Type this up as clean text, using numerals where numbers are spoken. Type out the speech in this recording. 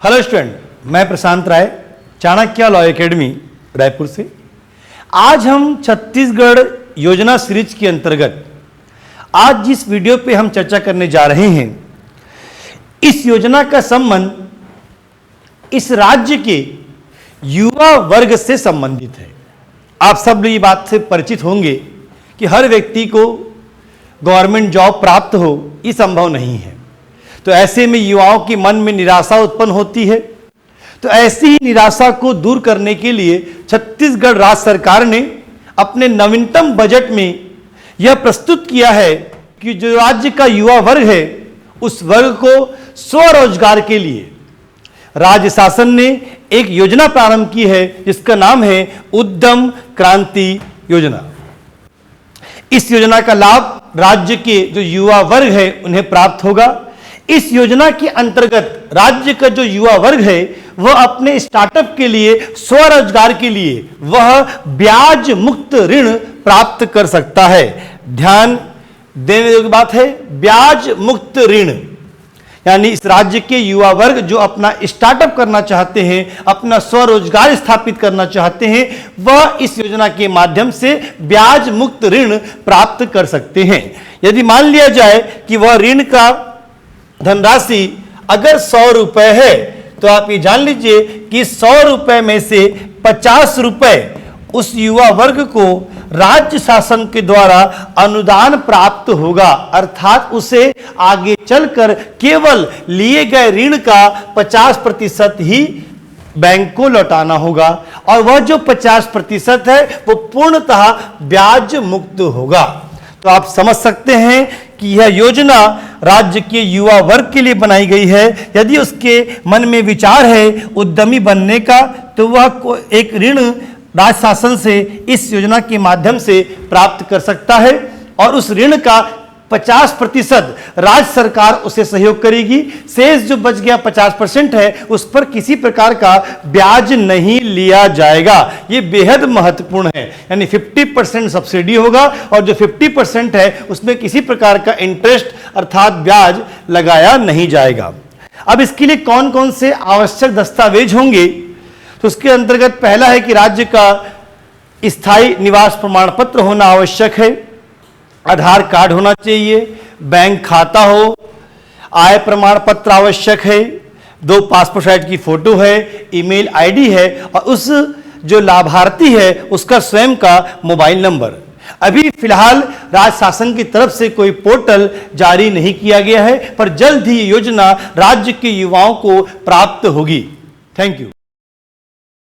Hello student, मैं प्रशांत राय, Chanakya law academy Raipur से। आज हम छत्तीसगढ़ योजना सीरीज के अंतर्गत आज जिस वीडियो पे हम चर्चा करने जा रहे हैं, इस योजना का संबंध इस राज्य के युवा वर्ग से संबंधित है। आप सब ये बात से परिचित होंगे कि हर व्यक्ति को गवर्नमेंट जॉब प्राप्त हो ये संभव नहीं है। तो ऐसे में युवाओं के मन में निराशा उत्पन्न होती है। तो ऐसी ही निराशा को दूर करने के लिए छत्तीसगढ़ राज्य सरकार ने अपने नवीनतम बजट में यह प्रस्तुत किया है कि जो राज्य का युवा वर्ग है, उस वर्ग को स्वरोजगार के लिए राज्य शासन ने एक योजना प्रारंभ की है, जिसका नाम है उद्यम क्रांति योजना। इस योजना का लाभ राज्य के जो युवा वर्ग है उन्हें प्राप्त होगा। इस योजना के अंतर्गत राज्य का जो युवा वर्ग है वह अपने स्टार्टअप के लिए, स्वरोजगार के लिए वह ब्याज मुक्त ऋण प्राप्त कर सकता है। ध्यान देने योग्य बात है, ब्याज मुक्त ऋण, यानी इस राज्य के युवा वर्ग जो अपना स्टार्टअप करना चाहते हैं, अपना स्वरोजगार स्थापित करना चाहते हैं, वह इस योजना के माध्यम से ब्याज मुक्त ऋण प्राप्त कर सकते हैं। यदि मान लिया जाए कि वह ऋण का धनराशि अगर 100 रुपए है, तो आप ये जान लीजिए कि 100 रुपए में से 50 रुपए उस युवा वर्ग को राज्य शासन के द्वारा अनुदान प्राप्त होगा। अर्थात उसे आगे चलकर केवल लिए गए ऋण का 50% ही बैंक को लौटाना होगा, और वह जो 50% है वो पूर्णतः ब्याज मुक्त होगा। तो आप समझ सकते हैं कि यह योजना राज्य के युवा वर्ग के लिए बनाई गई है। यदि उसके मन में विचार है उद्यमी बनने का, तो वह एक ऋण राज्य शासन से इस योजना के माध्यम से प्राप्त कर सकता है, और उस ऋण का 50% राज्य सरकार उसे सहयोग करेगी। शेष जो बच गया 50% है, उस पर किसी प्रकार का ब्याज नहीं लिया जाएगा। ये बेहद महत्वपूर्ण है। यानी 50% सब्सिडी होगा, और जो 50% है उसमें किसी प्रकार का इंटरेस्ट अर्थात ब्याज लगाया नहीं जाएगा। अब इसके लिए कौन कौन से आवश्यक दस्तावेज होंगे, तो उसके अंतर्गत पहला है कि राज्य का स्थायी निवास प्रमाण पत्र होना आवश्यक है, आधार कार्ड होना चाहिए, बैंक खाता हो, आय प्रमाण पत्र आवश्यक है, 2 पासपोर्ट साइज की फोटो है, ईमेल आईडी है, और उस जो लाभार्थी है उसका स्वयं का मोबाइल नंबर। अभी फिलहाल राज्य शासन की तरफ से कोई पोर्टल जारी नहीं किया गया है, पर जल्द ही योजना राज्य के युवाओं को प्राप्त होगी। Thank you.